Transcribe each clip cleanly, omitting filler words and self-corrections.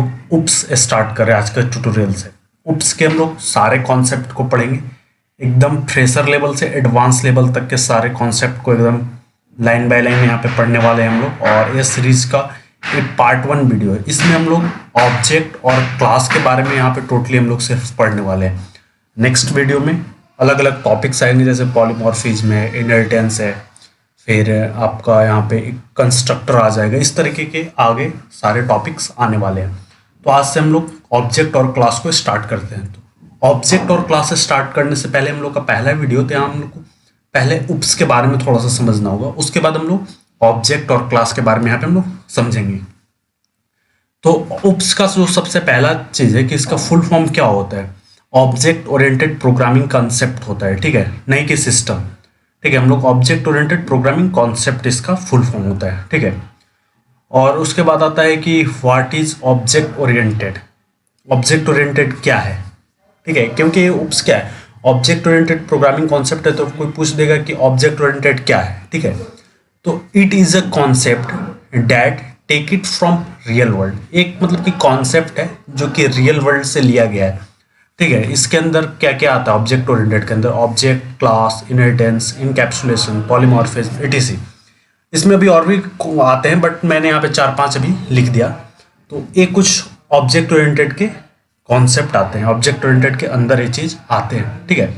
लोग उप्स स्टार्ट कर रहे हैं आज के ट्यूटोरियल से। उप्स के हम लोग सारे कॉन्सेप्ट को पढ़ेंगे, एकदम फ्रेशर लेवल से एडवांस लेवल तक के सारे कॉन्सेप्ट को एकदम लाइन बाय लाइन यहाँ पे पढ़ने वाले हैं हम लोग। और ये सीरीज का एक पार्ट 1 वीडियो है, इसमें हम लोग ऑब्जेक्ट और क्लास के बारे में यहाँ पे टोटली हम लोग सिर्फ पढ़ने वाले हैं। नेक्स्ट वीडियो में अलग अलग टॉपिक्स आएंगे, जैसे पॉलीमॉर्फिज्म है, इनहेरिटेंस है, फिर आपका यहाँ पे एक कंस्ट्रक्टर आ जाएगा। इस तरीके के आगे सारे टॉपिक्स आने वाले हैं। तो आज से हम लोग ऑब्जेक्ट और क्लास को स्टार्ट करते हैं। तो ऑब्जेक्ट और क्लास स्टार्ट करने से पहले हम लोग का पहला वीडियो तो यहाँ हम लोग को पहले उप्स के बारे में थोड़ा सा समझना होगा, उसके बाद हम लोग ऑब्जेक्ट और क्लास के बारे में यहाँ पे हम लोग समझेंगे। तो उप्स का जो सबसे पहला चीज़ है कि इसका फुल फॉर्म क्या होता है। ऑब्जेक्ट ओरिएंटेड प्रोग्रामिंग कॉन्सेप्ट होता है, ठीक है, नहीं कि सिस्टम। ठीक है, हम लोग ऑब्जेक्ट ओरिएंटेड प्रोग्रामिंग कॉन्सेप्ट इसका फुल फॉर्म होता है, ठीक है। और उसके बाद आता है कि what is object oriented. Object oriented क्या है, ठीक है, क्योंकि ये उप्स क्या है, ऑब्जेक्ट ओरिएंटेड प्रोग्रामिंग कॉन्सेप्ट है, तो कोई पूछ देगा कि ऑब्जेक्ट ओरिएंटेड क्या है, ठीक है। तो it is a concept that take it from real world. एक मतलब कि कॉन्सेप्ट है जो कि रियल वर्ल्ड से लिया गया है, ठीक है। इसके अंदर क्या क्या आता है ऑब्जेक्ट ओरिएंटेड के अंदर, object, class, inheritance, encapsulation, polymorphism, ETC. इसमें अभी और भी आते हैं, बट मैंने यहाँ पे 4-5 अभी लिख दिया। तो ये कुछ ऑब्जेक्ट ओरिएंटेड के कॉन्सेप्ट आते हैं, ऑब्जेक्ट ओरिएंटेड के अंदर ये चीज आते हैं, ठीक है।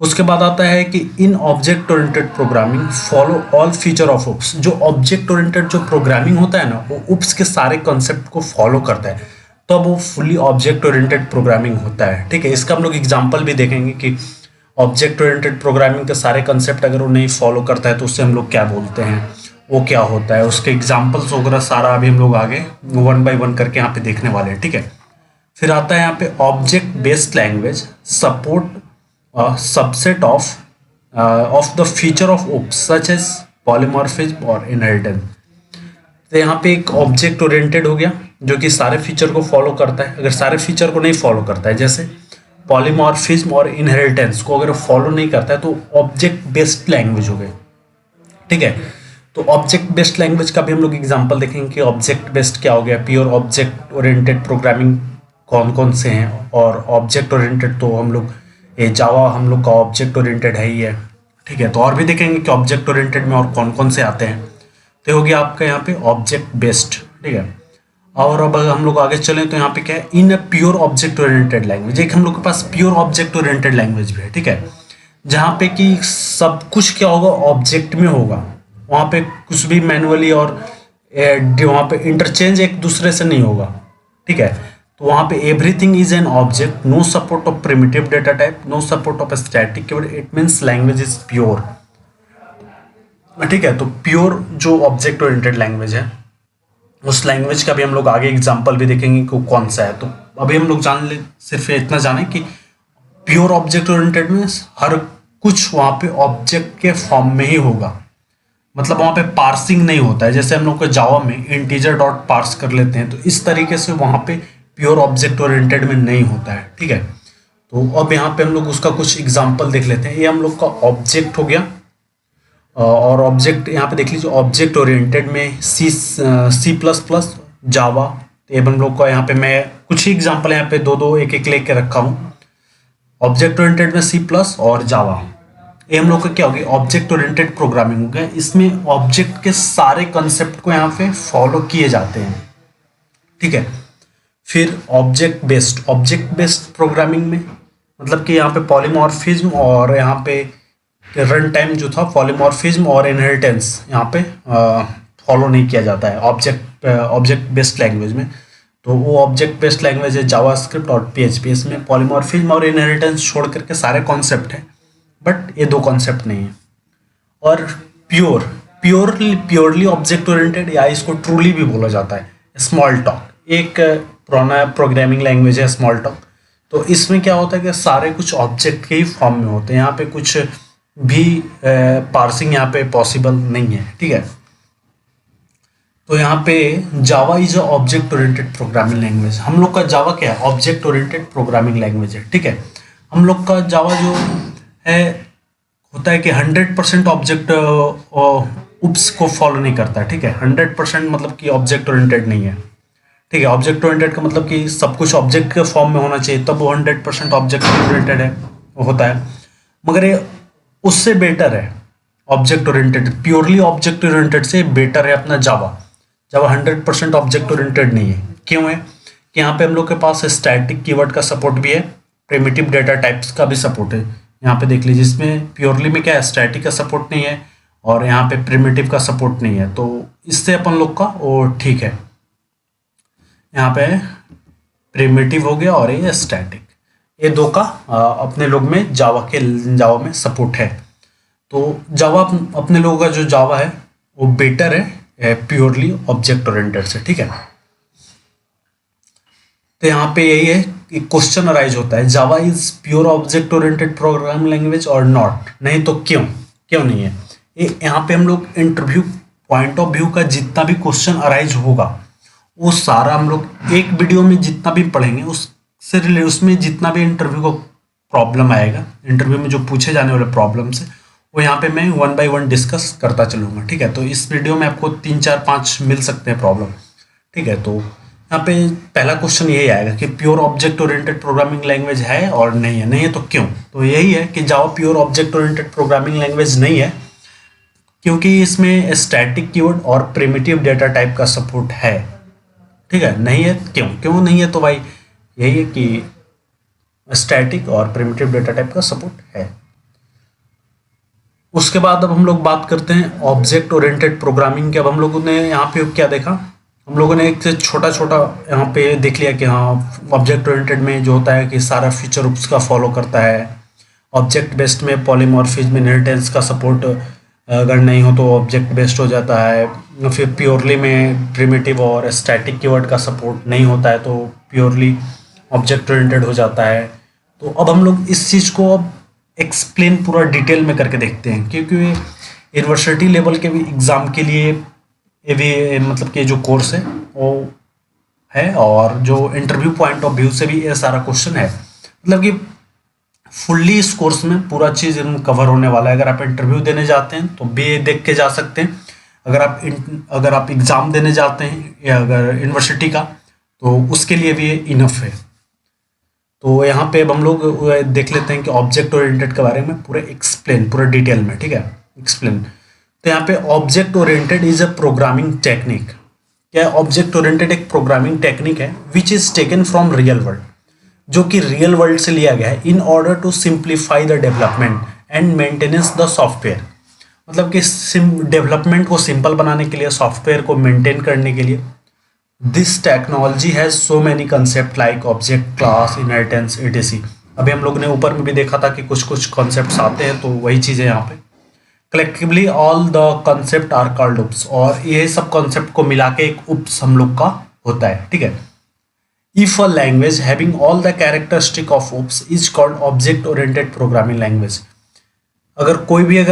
उसके बाद आता है कि in object oriented programming follow all feature of OOPs. जो ऑब्जेक्ट ओरिएंटेड जो प्रोग्रामिंग होता है ना, वो उप्स के सारे कॉन्सेप्ट को फॉलो करता है, तो अब वो फुली ऑब्जेक्ट ओरिएंटेड प्रोग्रामिंग होता है, ठीक है। इसका हम लोग एग्जांपल भी देखेंगे कि ऑब्जेक्ट ओरिएंटेड प्रोग्रामिंग के सारे कंसेप्ट अगर वो नहीं फॉलो करता है तो उससे हम लोग क्या बोलते हैं, वो क्या होता है, उसके एग्जांपल्स वगैरह सारा अभी हम लोग आगे 1 by 1 करके यहाँ पे देखने वाले हैं, ठीक है। फिर आता है यहाँ पे object based language support subset of the feature of OOPS such as polymorphism और इनहेरिटेंस। तो यहाँ पे एक ऑब्जेक्ट ओरिएंटेड हो गया जो कि सारे फीचर को फॉलो करता है। अगर सारे फीचर को नहीं फॉलो करता है, जैसे पॉलीमॉर्फिज्म और इनहेरिटेंस को अगर फॉलो नहीं करता है, तो ऑब्जेक्ट बेस्ड लैंग्वेज हो गए, ठीक है। तो ऑब्जेक्ट बेस्ड लैंग्वेज का भी हम लोग एग्जांपल देखेंगे कि ऑब्जेक्ट बेस्ड क्या हो गया, प्योर ऑब्जेक्ट ओरिएंटेड प्रोग्रामिंग कौन कौन से हैं, और ऑब्जेक्ट ओरिएंटेड तो हम लोग ये जावा हम लोग का ऑब्जेक्ट ओरिएंटेड है ही है, ठीक है। तो और भी देखेंगे कि ऑब्जेक्ट ओरिएंटेड में और कौन कौन से आते हैं। तो हो गया आपका यहाँ पे ऑब्जेक्ट बेस्ड, ठीक है। और अब हम लोग आगे चलें तो यहाँ पे क्या है, in a pure object oriented language. एक हम लोग के पास प्योर ऑब्जेक्ट ओरिएंटेड लैंग्वेज भी है, ठीक है, जहाँ पे कि सब कुछ क्या होगा ऑब्जेक्ट में होगा, वहाँ पे कुछ भी मैनुअली और वहाँ पे इंटरचेंज एक दूसरे से नहीं होगा, ठीक है। तो वहाँ पे everything is an object, no support of primitive data type, no support of static, it means language is pure, ठीक है। तो प्योर जो ऑब्जेक्ट ओरिएंटेड लैंग्वेज है, उस लैंग्वेज का भी हम लोग आगे एग्जांपल भी देखेंगे कि कौन सा है। तो अभी हम लोग जान ले, सिर्फ इतना जाने कि प्योर ऑब्जेक्ट ओरिएंटेड में हर कुछ वहाँ पे ऑब्जेक्ट के फॉर्म में ही होगा, मतलब वहाँ पे पार्सिंग नहीं होता है। जैसे हम लोग को जावा में इंटीजर डॉट पार्स कर लेते हैं, तो इस तरीके से वहाँ पे प्योर ऑब्जेक्ट ओरिएंटेड में नहीं होता है, ठीक है। तो अब यहाँ पे हम लोग उसका कुछ एग्जाम्पल देख लेते हैं। ये हम लोग का ऑब्जेक्ट हो गया, और ऑब्जेक्ट यहाँ पे देख लीजिए ऑब्जेक्ट ओरिएंटेड में C++, जावा। ये हम लोग का यहाँ पे मैं कुछ ही एग्जांपल यहाँ पे दो एक एक लेके रखा हूँ। ऑब्जेक्ट ओरिएंटेड में C+ और जावा, ये हम लोग का क्या हो गया ऑब्जेक्ट ओरिएंटेड प्रोग्रामिंग हो गया। इसमें ऑब्जेक्ट के सारे कंसेप्ट को यहाँ पे फॉलो किए जाते हैं, ठीक है। फिर ऑब्जेक्ट बेस्ड प्रोग्रामिंग में मतलब कि यहाँ पे पॉलीमॉर्फिज्म और यहाँ पे रन टाइम जो था पॉलीमॉर्फिज्म और इनहेरिटेंस यहाँ पे फॉलो नहीं किया जाता है ऑब्जेक्ट बेस्ड लैंग्वेज में। तो वो ऑब्जेक्ट बेस्ड लैंग्वेज है जावास्क्रिप्ट और PHP। इसमें पॉलीमॉर्फिज्म और इनहेरिटेंस छोड़ करके सारे कॉन्सेप्ट हैं, बट ये 2 कॉन्सेप्ट नहीं है। और प्योरली ऑब्जेक्ट ओरिएंटेड, या इसको ट्रूली भी बोला जाता है, स्मॉल टॉक। एक पुराना प्रोग्रामिंग लैंग्वेज है स्मॉल टॉक। तो इसमें क्या होता है कि सारे कुछ ऑब्जेक्ट के ही फॉर्म में होते हैं, यहाँ पे कुछ भी पार्सिंग यहाँ पे पॉसिबल नहीं है, ठीक है। तो यहाँ पे Java is a object oriented programming language. हम लोग का जावा क्या है, ऑब्जेक्ट ओरिएंटेड प्रोग्रामिंग लैंग्वेज है, ठीक है। हम लोग का जावा जो है होता है कि 100% ऑब्जेक्ट उप्स को फॉलो नहीं करता है, ठीक है। 100% मतलब कि ऑब्जेक्ट ओरिएंटेड नहीं है, ठीक है। ऑब्जेक्ट ओरिएंटेड का मतलब कि सब कुछ ऑब्जेक्ट के फॉर्म में होना चाहिए, तब वो 100% ऑब्जेक्ट ओरिएंटेड है होता है। मगर ये उससे बेटर है object oriented, purely object oriented से बेटर है अपना जावा। जावा 100% ऑब्जेक्ट ओरिएंटेड नहीं है। क्यों है कि यहाँ पे हम लोग के पास स्टैटिक कीवर्ड का सपोर्ट भी है, प्रिमिटिव डेटा टाइप्स का भी सपोर्ट है। यहाँ पे देख लीजिए, इसमें प्योरली में क्या है, स्टैटिक का सपोर्ट नहीं है और यहाँ पे प्रिमिटिव का सपोर्ट नहीं है, तो इससे अपन लोग का वो ठीक है। यहाँ पे प्रिमिटिव हो गया और ये स्टैटिक, ये दो का अपने लोग में जावा में सपोर्ट है। तो जावा अपने लोगों का जो जावा है वो बेटर है प्योरली ऑब्जेक्ट ओरिएंटेड से, ठीक है। तो यहाँ पे यही है कि क्वेश्चन अराइज होता है, Java is pure object oriented programming language और नॉट, नहीं तो क्यों क्यों नहीं है। यहाँ पे हम लोग इंटरव्यू पॉइंट ऑफ व्यू का जितना भी क्वेश्चन अराइज होगा वो सारा हम लोग एक वीडियो में जितना भी पढ़ेंगे उसमें जितना भी इंटरव्यू का प्रॉब्लम आएगा, इंटरव्यू में जो पूछे जाने वाले प्रॉब्लम्स है वो यहाँ पे मैं 1 बाय 1 डिस्कस करता चलूँगा, ठीक है। तो इस वीडियो में आपको 3 4 5 मिल सकते हैं प्रॉब्लम, ठीक है। तो यहाँ पे पहला क्वेश्चन यही आएगा कि pure object oriented programming language है और नहीं है, नहीं है तो क्यों। तो यही है कि Java pure object oriented programming language नहीं है क्योंकि इसमें स्टैटिक कीवर्ड और प्रिमिटिव डेटा टाइप का सपोर्ट है, ठीक है। नहीं है क्यों क्यों नहीं है, तो भाई यही है कि स्टैटिक और प्रिमिटिव डेटा टाइप का सपोर्ट है। उसके बाद अब हम लोग बात करते हैं ऑब्जेक्ट ओरिएंटेड प्रोग्रामिंग के। अब हम लोगों ने यहाँ पे क्या देखा, हम लोगों ने एक से छोटा छोटा यहाँ पे देख लिया कि हाँ ऑब्जेक्ट ओरिएंटेड में जो होता है कि सारा फीचर उसका फॉलो करता है। ऑब्जेक्ट बेस्ड में पॉलीमॉर्फिज्म इनहेरिटेंस का सपोर्ट अगर नहीं हो तो ऑब्जेक्ट बेस्ड हो जाता है। फिर प्योरली में प्रिमिटिव और स्टैटिक कीवर्ड का सपोर्ट नहीं होता है तो प्योरली ऑब्जेक्ट ओरिएंटेड हो जाता है। तो अब हम लोग इस चीज़ को अब एक्सप्लेन पूरा डिटेल में करके देखते हैं, क्योंकि यूनिवर्सिटी लेवल के भी एग्ज़ाम के लिए ये भी मतलब कि जो कोर्स है वो है और जो इंटरव्यू पॉइंट ऑफ व्यू से भी ये सारा क्वेश्चन है, मतलब कि फुल्ली इस कोर्स में पूरा चीज़ कवर होने वाला है। अगर आप इंटरव्यू देने जाते हैं तो भी देख के जा सकते हैं, अगर आप एग्ज़ाम देने जाते हैं या अगर यूनिवर्सिटी का तो उसके लिए भी इनफ है। तो यहाँ पे अब हम लोग देख लेते हैं कि ऑब्जेक्ट ओरिएंटेड के बारे में पूरा डिटेल में, ठीक है, एक्सप्लेन। तो यहाँ पे object oriented is a programming technique. क्या ऑब्जेक्ट ओरिएंटेड एक प्रोग्रामिंग टेक्निक है which is taken from real world, जो कि रियल वर्ल्ड से लिया गया है, in order to simplify the development and maintenance the software. मतलब कि डेवलपमेंट को सिंपल बनाने के लिए, सॉफ्टवेयर को मेंटेन करने के लिए। This technology has so many concept like object, class, inheritance, etc। अभी हम लोग ने ऊपर में भी देखा था कि कुछ कुछ कॉन्सेप्ट्स आते हैं, तो वही चीज़ है यहाँ पे। Collectively all the concept are called OOPs, और ये सब कॉन्सेप्ट को मिला के एक उप्स हम लोग का होता है, ठीक है। If a language having all the characteristic of oops is called object oriented programming language. अगर कोई भी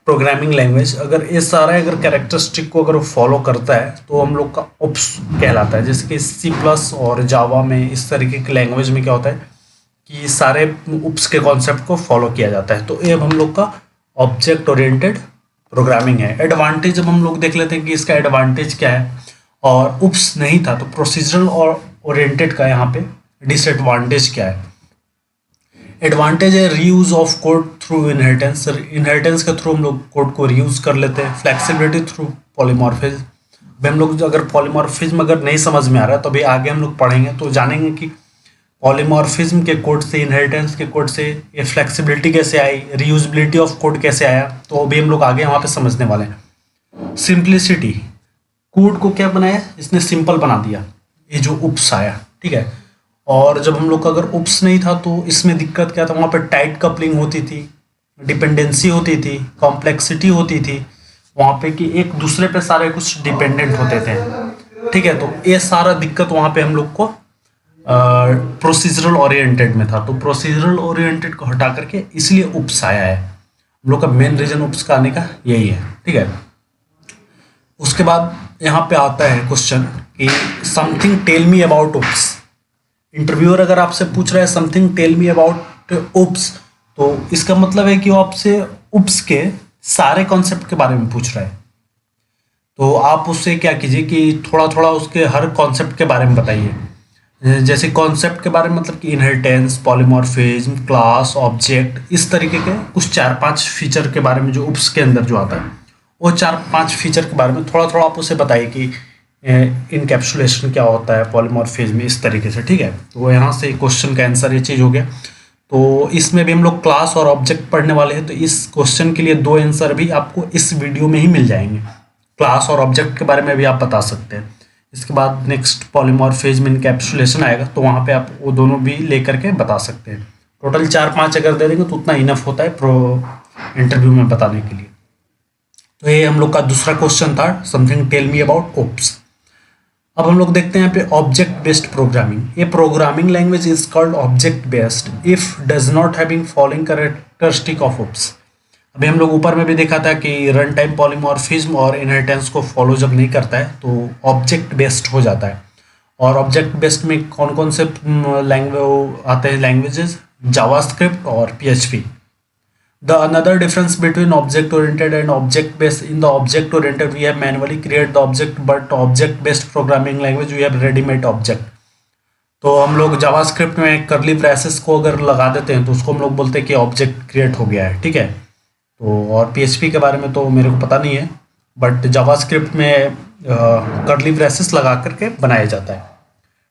प्रोग्रामिंग लैंग्वेज अगर ये सारा कैरेक्टरिस्टिक को अगर फॉलो करता है तो हम लोग का उप्स कहलाता है। जैसे कि C+ और जावा में इस तरीके की लैंग्वेज में क्या होता है कि सारे उप्स के कॉन्सेप्ट को फॉलो किया जाता है, तो ये अब हम लोग का ऑब्जेक्ट ओरिएंटेड प्रोग्रामिंग है। एडवांटेज अब हम लोग देख लेते हैं कि इसका एडवांटेज क्या है, और उप्स नहीं था तो प्रोसीजरल और ओरिएंटेड का यहाँ पे डिसएडवांटेज क्या है। एडवांटेज है reuse of code through inheritance, inheritance के थ्रू हम लोग कोड को रीयूज कर लेते हैं। फ्लेक्सिबिलिटी थ्रू पॉलीमॉर्फिज्म, अभी हम लोग अगर पॉलीमॉर्फिज्म अगर नहीं समझ में आ रहा है तो अभी आगे हम लोग पढ़ेंगे तो जानेंगे कि पॉलीमॉर्फिज्म के कोड से, इनहेरिटेंस के कोड से ये फ्लेक्सिबिलिटी कैसे आई, रीयूजबिलिटी ऑफ कोड कैसे आया, तो अभी हम लोग आगे वहाँ पे समझने वाले हैं। सिंप्लिसिटी, कोड को क्या बनाया, इसने सिंपल बना दिया, ये जो उप्स आया, ठीक है। और जब हम लोग का अगर उप्स नहीं था तो इसमें दिक्कत क्या था, वहाँ पे टाइट कपलिंग होती थी, डिपेंडेंसी होती थी, कॉम्प्लेक्सिटी होती थी वहाँ पे कि एक दूसरे पे सारे कुछ डिपेंडेंट होते थे, ठीक है। तो ये सारा दिक्कत वहाँ पे हम लोग को प्रोसीजरल ओरिएंटेड में था, तो प्रोसीजरल ओरिएंटेड को हटा करके इसलिए उप्स आया है। हम लोग का मेन रीजन उप्स का आने का यही है, ठीक है। उसके बाद यहाँ पे आता है क्वेश्चन कि something tell me about OOPS. Interviewer अगर आपसे पूछ रहा है something tell me about OOPS, तो इसका मतलब है कि वो आपसे उप्स के सारे कॉन्सेप्ट के बारे में पूछ रहा है। तो आप उससे क्या कीजिए कि थोड़ा थोड़ा उसके हर कॉन्सेप्ट के बारे में बताइए। जैसे कॉन्सेप्ट के बारे में मतलब कि इनहेरिटेंस, पॉलीमॉर्फिज्म, क्लास, ऑब्जेक्ट, इस तरीके के कुछ 4-5 फीचर के बारे में जो UPS के अंदर जो आता है, वो 4-5 फीचर के बारे में थोड़ा थोड़ा आप उसे बताइए कि इनकैप्सुलेशन क्या होता है, पॉलीमॉर्फिज्म, इस तरीके से। ठीक है, तो यहाँ से क्वेश्चन का आंसर ये चीज़ हो गया। तो इसमें भी हम लोग क्लास और ऑब्जेक्ट पढ़ने वाले हैं, तो इस क्वेश्चन के लिए 2 आंसर भी आपको इस वीडियो में ही मिल जाएंगे। क्लास और ऑब्जेक्ट के बारे में भी आप बता सकते हैं। इसके बाद नेक्स्ट पॉलीमॉर्फिज्म, इनकैप्सुलेशन आएगा, तो वहाँ पे आप वो दोनों भी लेकर के बता सकते हैं। टोटल 4-5 अगर दे देंगे तो उतना इनफ होता है प्रो इंटरव्यू में बताने के लिए। तो ये हम लोग का दूसरा क्वेश्चन था, something tell me about OPS। अब हम लोग देखते हैं यहाँ पे object based programming. A programming language is called object based if does not having following characteristic of OPS। अभी हम लोग ऊपर में भी देखा था कि रन टाइम, पॉलीमॉर्फिज्म और इनहेरिटेंस को फॉलो जब नहीं करता है तो ऑब्जेक्ट बेस्ड हो जाता है। और ऑब्जेक्ट बेस्ड में कौन कौन से लैंग्वेज आते हैं, लैंग्वेजेस जावास्क्रिप्ट और PHP। The another difference between object oriented and object based, in the object oriented we have manually create the object, but object based programming language we have ready made object। तो हम लोग JavaScript में curly braces को अगर लगा देते हैं तो उसको हम लोग बोलते हैं कि ऑब्जेक्ट क्रिएट हो गया है। ठीक है, तो और PHP के बारे में तो मेरे को पता नहीं है, बट जावास्क्रिप्ट में कर्ली ब्रेसेस लगा करके बनाया जाता है।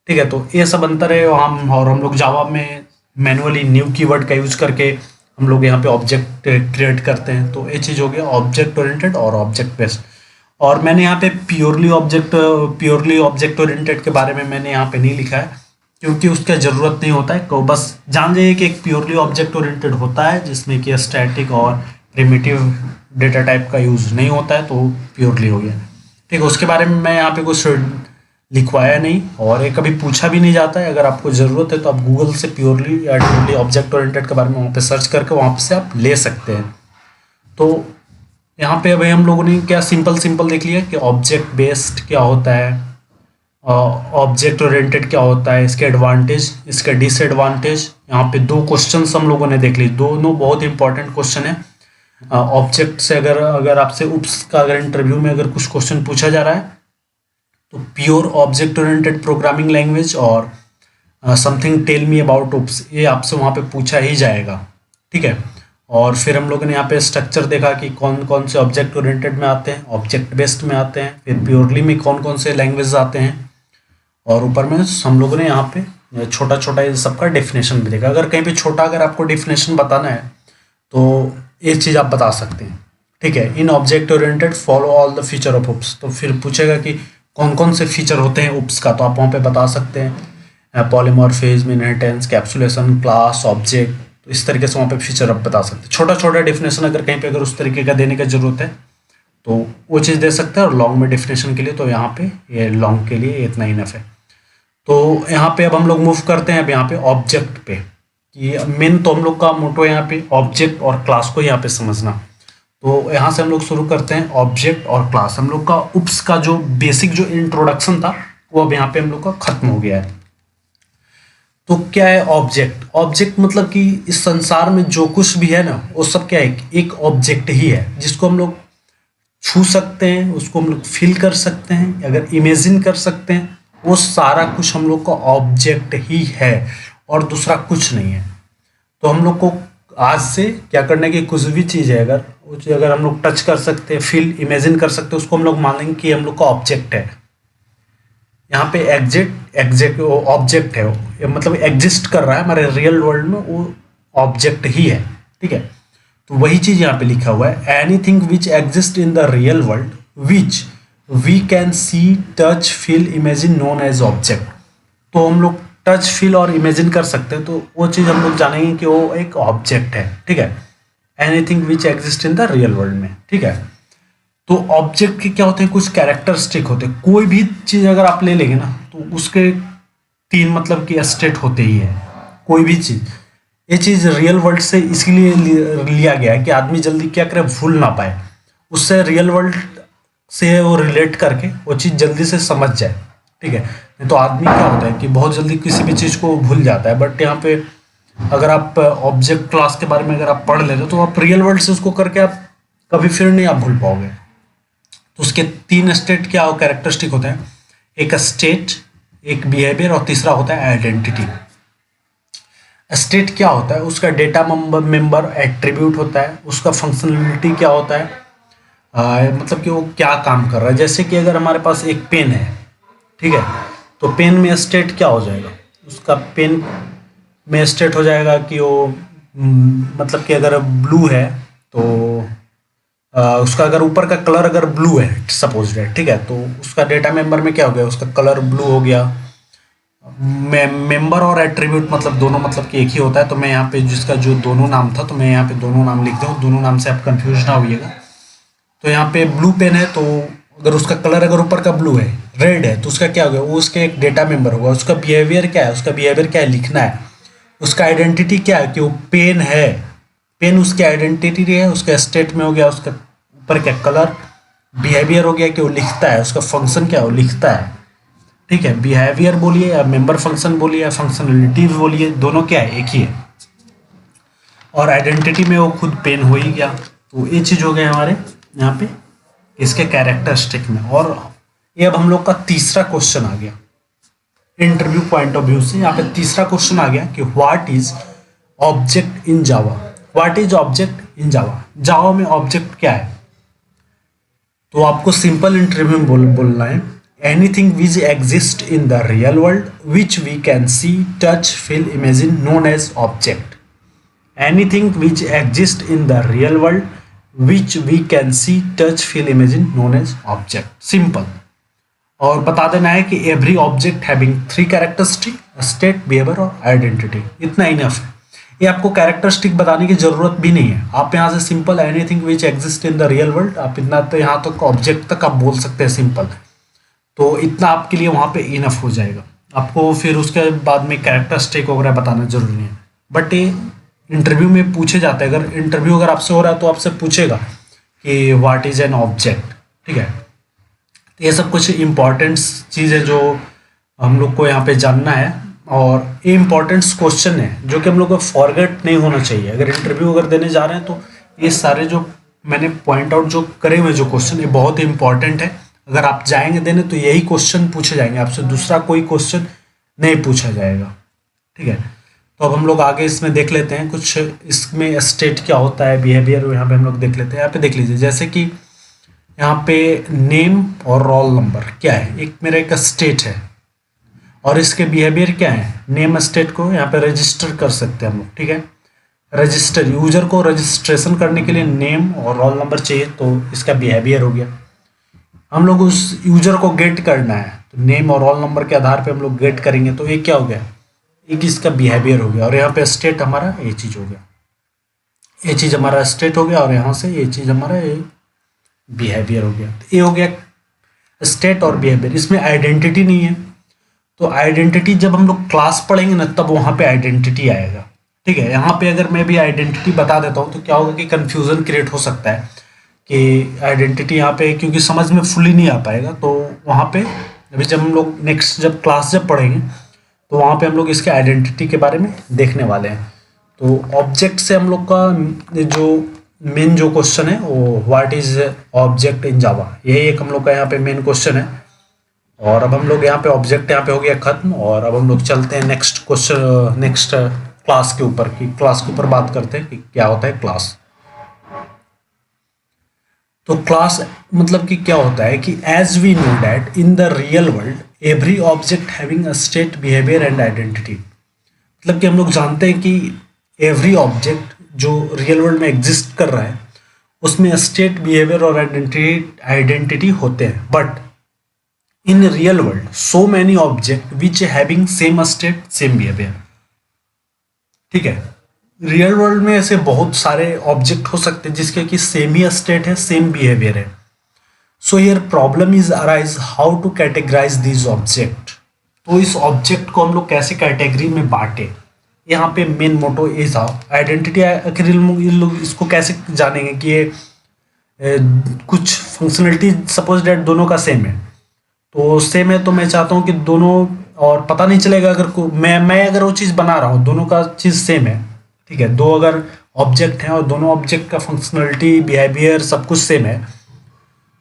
ठीक है, तो ये सब अंतर है। हम लोग जावा में मैनुअली न्यू कीवर्ड का यूज करके हम लोग यहाँ पे ऑब्जेक्ट क्रिएट करते हैं। तो ये चीज़ हो गया ऑब्जेक्ट ओरिएंटेड और ऑब्जेक्ट बेस्ड। और मैंने यहाँ पे प्योरली ऑब्जेक्ट ओरिएंटेड के बारे में मैंने यहाँ पे नहीं लिखा है, क्योंकि उसका ज़रूरत नहीं होता है। तो बस जान जाइए कि एक प्योरली ऑब्जेक्ट ओरिएंटेड होता है जिसमें कि स्टैटिक और प्रिमिटिव डेटा टाइप का यूज़ नहीं होता है, तो प्योरली हो गया। ठीक है, उसके बारे में मैं यहाँ पे कुछ लिखवाया नहीं और ये कभी पूछा भी नहीं जाता है। अगर आपको ज़रूरत है तो आप गूगल से प्योरली या प्योरली ऑब्जेक्ट ओरिएंटेड के बारे में वहाँ पे सर्च करके वहाँ से आप ले सकते हैं। तो यहाँ पे अभी हम लोगों ने क्या सिंपल देख लिया कि ऑब्जेक्ट बेस्ड क्या होता है, ऑब्जेक्ट ओरिएंटेड क्या होता है, इसके एडवांटेज, इसके डिसएडवांटेज। यहाँ पे 2 क्वेश्चन हम लोगों ने देख लिए, दोनों बहुत इंपॉर्टेंट क्वेश्चन है। ऑब्जेक्ट से अगर आपसे UPS का अगर इंटरव्यू में अगर कुछ क्वेश्चन पूछा जा रहा है तो pure object oriented programming language और something tell me about OPS, ये आपसे वहाँ पे पूछा ही जाएगा। ठीक है, और फिर हम लोगों ने यहाँ पे स्ट्रक्चर देखा कि कौन कौन से ऑब्जेक्ट ओरिएंटेड में आते हैं, ऑब्जेक्ट बेस्ड में आते हैं, फिर प्योरली में कौन कौन से लैंग्वेज आते हैं, और ऊपर में हम लोगों ने यहाँ पे छोटा छोटा ये सबका डेफिनेशन भी देखा। अगर कहीं पे छोटा अगर आपको डेफिनेशन बताना है तो ये चीज़ आप बता सकते हैं। ठीक है, in object oriented follow all the feature of OPS। तो फिर पूछेगा कि कौन कौन से फीचर होते हैं UPS का, तो आप वहाँ पे बता सकते हैं polymorphism, inheritance, capsulation, class, object. तो इस तरीके से वहाँ पे फीचर आप बता सकते हैं। छोटा छोटा डेफिनेशन अगर कहीं पे अगर उस तरीके का देने की जरूरत है तो वो चीज़ दे सकते हैं। और लॉन्ग में डेफिनेशन के लिए तो यहाँ पे ये लॉन्ग के लिए इतना इनफ है। तो यहाँ पे अब हम लोग मूव करते हैं अब यहाँ पे ऑब्जेक्ट पे, कि मेन तो हम लोग का मोटो यहाँ पे ऑब्जेक्ट और क्लास को यहाँ पे समझना। तो यहाँ से हम लोग शुरू करते हैं ऑब्जेक्ट और क्लास। हम लोग का UPS का जो बेसिक जो इंट्रोडक्शन था वो अब यहाँ पे हम लोग का खत्म हो गया है। तो क्या है ऑब्जेक्ट? ऑब्जेक्ट मतलब कि इस संसार में जो कुछ भी है ना वो सब क्या है, एक ऑब्जेक्ट ही है, जिसको हम लोग छू सकते हैं, उसको हम लोग फील कर सकते हैं, अगर इमेजिन कर सकते हैं, वो सारा कुछ हम लोग का ऑब्जेक्ट ही है और दूसरा कुछ नहीं है। तो हम लोग को आज से क्या करने की कुछ भी चीज़ है अगर हम लोग टच कर सकते हैं, फील, इमेजिन कर सकते हैं, उसको हम लोग मान लेंगे कि हम लोग का ऑब्जेक्ट है। यहाँ पे एग्जैक्ट ऑब्जेक्ट है, मतलब एग्जिस्ट कर रहा है हमारे रियल वर्ल्ड में, वो ऑब्जेक्ट ही है। ठीक है, तो वही चीज़ यहाँ पे लिखा हुआ है, anything which exist in the real world which we can see, touch, feel, imagine, known as object. तो हम लोग टच, फील और इमेजिन कर सकते हैं, तो वो चीज़ हम लोग जानेंगे कि वो एक ऑब्जेक्ट है। ठीक है, anything which exist in the real world में। ठीक है, तो ऑब्जेक्ट के क्या होते हैं, कुछ कैरेक्टरिस्टिक होते हैं। कोई भी चीज़ अगर आप ले लेंगे ना तो उसके 3 मतलब कि स्टेट होते ही है। कोई भी चीज़, ये चीज़ रियल वर्ल्ड से इसीलिए लिया गया है कि आदमी जल्दी क्या करे, भूल ना पाए, उससे रियल वर्ल्ड से वो रिलेट करके वो चीज़ जल्दी से समझ जाए। ठीक है, नहीं तो आदमी क्या होता है कि बहुत जल्दी किसी भी चीज़ को भूल जाता है। बट यहाँ पे अगर आप ऑब्जेक्ट क्लास के बारे में अगर आप पढ़ ले रहे हो तो आप रियल वर्ल्ड से उसको करके आप कभी फिर नहीं आप भूल पाओगे। तो उसके तीन स्टेट क्या हो कैरेक्टरिस्टिक होते हैं, एक स्टेट, एक बिहेवियर और तीसरा होता है आइडेंटिटी। स्टेट क्या होता है, उसका डेटा मेंबर एट्रीब्यूट होता है, उसका फंक्शनलिटी क्या होता है, मतलब कि वो क्या काम कर रहा है। जैसे कि अगर हमारे पास एक पेन है, ठीक है, तो पेन में स्टेट क्या हो जाएगा, उसका पेन में स्टेट हो जाएगा कि वो मतलब कि अगर ब्लू है तो उसका अगर ऊपर का कलर अगर ब्लू है सपोज है, ठीक है, तो उसका डेटा मेंबर में क्या हो गया, उसका कलर ब्लू हो गया। मेंबर और एट्रीब्यूट मतलब दोनों मतलब कि एक ही होता है, तो मैं यहाँ पे जिसका जो दोनों नाम था तो मैं यहाँ पे दोनों नाम लिख दूँ, दोनों नाम से आप कंफ्यूज ना होइएगा। तो यहाँ पे ब्लू पेन है, तो अगर उसका कलर अगर ऊपर का ब्लू है, रेड है, तो उसका क्या होगा, वो उसका एक डेटा मेंबर होगा। उसका बिहेवियर क्या है, उसका बिहेवियर क्या है, लिखना है। उसका आइडेंटिटी क्या है कि वो पेन है, पेन उसकी आइडेंटिटी है, उसका स्टेट में हो गया, उसका ऊपर क्या कलर, बिहेवियर हो गया कि वो लिखता है, उसका फंक्शन क्या है, वो लिखता है, ठीक है। बिहेवियर बोलिए या मेंबर फंक्शन बोलिए या फंक्शनलिटी बोलिए, दोनों क्या है, एक ही है। और आइडेंटिटी में वो खुद पेन हो ही गया। तो ये चीज़ हो गया हमारे यहाँ पे इसके कैरेक्टरिस्टिक में। और ये अब हम लोग का तीसरा क्वेश्चन आ गया इंटरव्यू पॉइंट ऑफ व्यू से। यहाँ पे तीसरा क्वेश्चन आ गया कि what is object in Java. What is object in Java, Java में ऑब्जेक्ट क्या है। तो आपको सिंपल इंटरव्यू में बोलना है anything which exist in the real world which we can see touch feel imagine known as object. Anything which exist in the real world which we can see touch feel imagine known as object, simple. और बता देना है कि every object having three characteristic, state, behaviour और identity, इतना enough है। ये आपको कैरेक्टरिस्टिक बताने की जरूरत भी नहीं है। आप यहाँ से simple anything which exist in the real world, आप इतना तो यहाँ तक ऑब्जेक्ट तक आप बोल सकते हैं सिंपल, तो इतना आपके लिए वहाँ पे इनफ हो जाएगा। आपको फिर उसके बाद में कैरेक्टरिस्टिक वगैरह बताना जरूरी नहीं है। बट ये इंटरव्यू में पूछे जाते हैं, अगर इंटरव्यू अगर आपसे हो रहा है तो आपसे पूछेगा कि व्हाट इज एन ऑब्जेक्ट, ठीक है। तो ये सब कुछ इम्पॉर्टेंट चीज़ है जो हम लोग को यहाँ पे जानना है, और ये इम्पॉर्टेंट क्वेश्चन है जो कि हम लोग को फॉरगेट नहीं होना चाहिए। अगर इंटरव्यू अगर देने जा रहे हैं तो ये सारे जो मैंने पॉइंट आउट जो करे हुए जो क्वेश्चन, ये बहुत ही इंपॉर्टेंट है। अगर आप जाएंगे देने तो यही क्वेश्चन पूछे जाएंगे आपसे, दूसरा कोई क्वेश्चन नहीं पूछा जाएगा, ठीक है। तो अब हम लोग आगे इसमें देख लेते हैं कुछ, इसमें स्टेट क्या होता है, बिहेवियर यहाँ पे हम लोग देख लेते हैं। यहाँ पे देख लीजिए, जैसे कि यहाँ पे नेम और रोल नंबर क्या है, एक मेरा एक स्टेट है और इसके बिहेवियर क्या है। नेम स्टेट को यहाँ पे रजिस्टर कर सकते हैं हम लोग, ठीक है। रजिस्टर, यूजर को रजिस्ट्रेशन करने के लिए नेम और रोल नंबर चाहिए, तो इसका बिहेवियर हो गया। हम लोग उस यूजर को गेट करना है, तो नेम और रोल नंबर के आधार पे हम लोग गेट करेंगे, तो ये क्या हो गया, एक इसका बिहेवियर हो गया। और यहाँ पे स्टेट हमारा ये चीज़ हो गया, ये चीज़ हमारा स्टेट हो गया, और यहाँ से ये चीज़ हमारा ये बिहेवियर हो गया। तो ये हो गया स्टेट और बिहेवियर। इसमें आइडेंटिटी नहीं है, तो आइडेंटिटी जब हम लोग क्लास पढ़ेंगे ना तब वहाँ पे आइडेंटिटी आएगा, ठीक है। यहाँ पे अगर मैं भी आइडेंटिटी बता देता हूँ तो क्या होगा कि कन्फ्यूज़न क्रिएट हो सकता है कि आइडेंटिटी यहाँ पे, क्योंकि समझ में फुली नहीं आ पाएगा। तो वहाँ पे अभी जब हम लोग नेक्स्ट जब क्लास जब पढ़ेंगे तो वहाँ पे हम लोग इसके आइडेंटिटी के बारे में देखने वाले हैं। तो ऑब्जेक्ट से हम लोग का जो मेन जो क्वेश्चन है वो व्हाट इज ऑब्जेक्ट इन जावा, यही एक हम लोग का यहाँ पे मेन क्वेश्चन है। और अब हम लोग यहाँ पे ऑब्जेक्ट यहाँ पे हो गया खत्म, और अब हम लोग चलते हैं नेक्स्ट क्वेश्चन, नेक्स्ट क्लास के ऊपर, कि क्लास के ऊपर बात करते हैं कि क्या होता है क्लास। तो क्लास मतलब कि क्या होता है कि as we know that in the real world every object having a state, behaviour and identity, मतलब कि हम लोग जानते हैं कि एवरी ऑब्जेक्ट जो रियल वर्ल्ड में एग्जिस्ट कर रहा है उसमें स्टेट, बिहेवियर और आइडेंटिटी होते हैं। But in real world so many object which having same state, same behaviour, ठीक है। रियल वर्ल्ड में ऐसे बहुत सारे ऑब्जेक्ट हो सकते हैं जिसके कि सेम ही स्टेट है, सेम बिहेवियर है। So here problem is arise how to categorise this object. तो इस ऑब्जेक्ट को हम लोग कैसे कैटेगरी में बांटे, यहाँ पे मेन मोटो ये था। आइडेंटिटी आखिर ये लोग इसको कैसे जानेंगे कि ये कुछ फंक्शनलिटी सपोज डेट दोनों का सेम है, तो सेम है तो मैं चाहता हूँ कि दोनों, और पता नहीं चलेगा अगर मैं अगर वो चीज़ बना रहा हूँ दोनों का चीज़ सेम है, ठीक है। दो अगर ऑब्जेक्ट हैं और दोनों ऑब्जेक्ट का फंक्शनलिटी, बिहेवियर सब कुछ सेम है,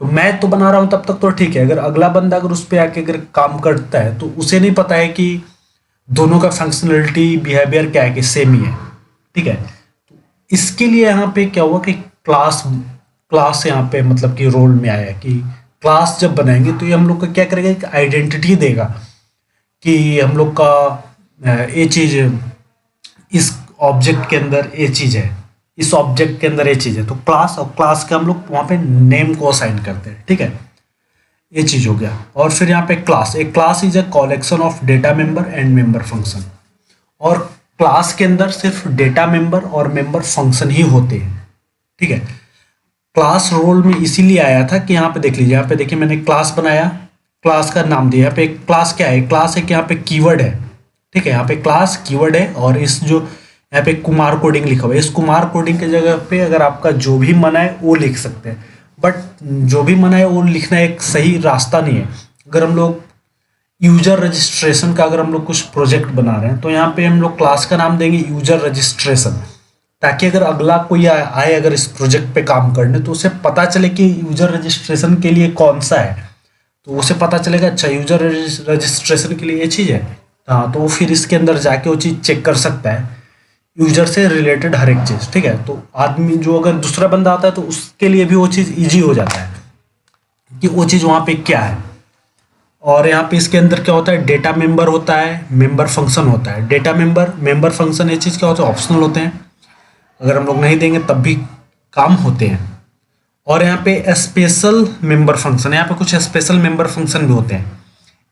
तो मैं तो बना रहा हूँ तब तक तो ठीक है, अगर अगला बंदा अगर उस पर आके अगर काम करता है तो उसे नहीं पता है कि दोनों का फंक्शनलिटी बिहेवियर क्या है, कि सेम ही है। ठीक है, इसके लिए यहाँ पे क्या हुआ कि क्लास क्लास यहाँ पे मतलब कि रोल में आया कि क्लास जब बनाएंगे तो ये हम लोग का क्या करेगा, एक आइडेंटिटी देगा कि हम लोग का ये चीज़ इस ऑब्जेक्ट के अंदर ये चीज़ है, इस ऑब्जेक्ट के अंदर ये चीज़ है। तो क्लास, और क्लास के हम लोग वहाँ पे नेम को असाइन करते हैं। ठीक है, ये चीज़ हो गया। और फिर यहाँ पे क्लास, एक class is a collection of data member and member function. और क्लास के अंदर सिर्फ डेटा मेंबर और मेंबर फंक्शन ही होते हैं। ठीक है, क्लास रोल में इसीलिए आया था कि यहाँ पे देख लीजिए, यहाँ पे देखिए मैंने क्लास बनाया, क्लास का नाम दिया। यहाँ पे क्लास क्या है, क्लास है कि यहाँ पे कीवर्ड है। ठीक है, यहाँ पे क्लास कीवर्ड है, और इस जो यहाँ पे कुमार कोडिंग लिखा हुआ है, इस कुमार कोडिंग की जगह पे अगर आपका जो भी मना है वो लिख सकते हैं, बट जो भी मना है वो लिखना एक सही रास्ता नहीं है। अगर हम लोग यूजर रजिस्ट्रेशन का अगर हम लोग कुछ प्रोजेक्ट बना रहे हैं तो यहाँ पे हम लोग क्लास का नाम देंगे यूजर रजिस्ट्रेशन, ताकि अगर अगला कोई आए अगर इस प्रोजेक्ट पे काम करने तो उसे पता चले कि यूजर रजिस्ट्रेशन के लिए कौन सा है, तो उसे पता चलेगा अच्छा यूजर रजिस्ट्रेशन के लिए ये चीज़ है। हाँ, तो वो फिर इसके अंदर जाके वो चीज़ चेक कर सकता है, यूजर से रिलेटेड हर एक चीज़। ठीक है, तो आदमी जो अगर दूसरा बंदा आता है तो उसके लिए भी वो चीज़ ईजी हो जाता है कि वो चीज़ वहाँ पे क्या है। और यहाँ पे इसके अंदर क्या होता है, डेटा मेंबर होता है, मेंबर फंक्शन होता है। डेटा मेंबर, मेंबर फंक्शन, ये चीज़ क्या होता है, ऑप्शनल होते हैं, अगर हम लोग नहीं देंगे तब भी काम होते हैं। और यहाँ पे स्पेशल मेंबर फंक्शन, यहाँ पे कुछ स्पेशल मेंबर फंक्शन भी होते हैं।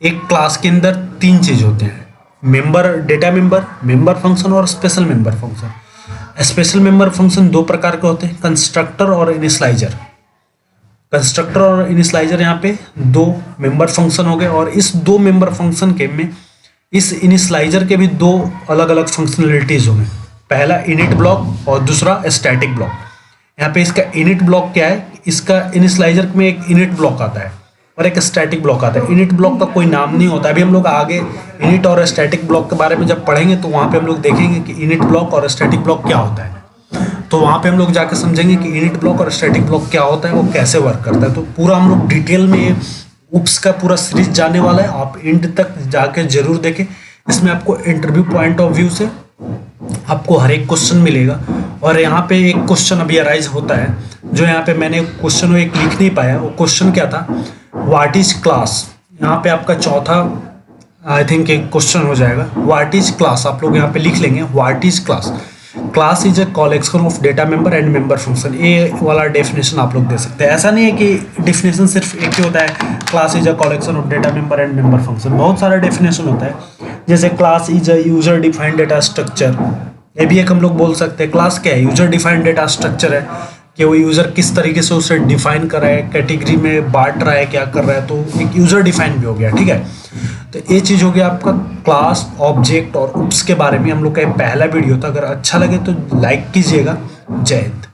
एक क्लास के अंदर 3 चीज़ होते हैं, member, data member, member function और special member function. Special member function 2 प्रकार के होते हैं, कंस्ट्रक्टर और इनिशियलाइजर। कंस्ट्रक्टर और इनिशियलाइजर यहाँ पे 2 मेंबर फंक्शन हो गए, और इस 2 मेंबर फंक्शन के में इस इनिशियलाइजर के भी 2 अलग अलग फंक्शनलिटीज होंगे। पहला इनिट ब्लॉक और दूसरा स्टैटिक ब्लॉक। यहाँ पे इसका इनिट ब्लॉक क्या है, इसका इनिशियलाइजर में एक इनिट ब्लॉक आता है और एक स्टैटिक ब्लॉक आता है। इनिट ब्लॉक का कोई नाम नहीं होता, अभी हम लोग आगे इनिट और स्टैटिक ब्लॉक के बारे में जब पढ़ेंगे तो वहाँ पे हम लोग देखेंगे कि इनिट ब्लॉक और स्टैटिक ब्लॉक क्या होता है। तो वहाँ पे हम लोग जाकर समझेंगे कि इनिट ब्लॉक और स्टैटिक ब्लॉक क्या होता है, वो कैसे वर्क करता है। तो पूरा हम लोग डिटेल में उप्स का पूरा सीरीज जाने वाला है, आप एंड तक जाके जरूर देखें। इसमें आपको इंटरव्यू पॉइंट ऑफ व्यू से आपको हर एक क्वेश्चन मिलेगा। और यहाँ पे एक क्वेश्चन अभी अराइज होता है, जो यहाँ पे मैंने क्वेश्चन वो एक लिख नहीं पाया। वो क्वेश्चन क्या था, व्हाट इज क्लास। यहाँ पे आपका चौथा आई थिंक एक क्वेश्चन हो जाएगा, व्हाट इज क्लास। आप लोग यहाँ पे लिख लेंगे what is class. Class is a collection of data member and member function. ये वाला डेफिनेशन आप लोग दे सकते हैं। ऐसा नहीं है कि डेफिनेशन सिर्फ एक ही होता है, class is a collection of data member and member function. बहुत सारा डेफिनेशन होता है, जैसे class is a user defined data structure, ये भी एक हम लोग बोल सकते हैं। क्लास क्या है, यूजर डिफाइंड डेटा स्ट्रक्चर है कि वो यूजर किस तरीके से उसे डिफाइन कर रहा है, कैटेगरी में बांट रहा है, क्या कर रहा है, तो एक यूजर डिफाइन भी हो गया। ठीक है, तो ये चीज़ हो गया आपका क्लास, ऑब्जेक्ट और उप्स के बारे में हम लोग का पहला वीडियो था। अगर अच्छा लगे तो लाइक कीजिएगा। जय हिंद।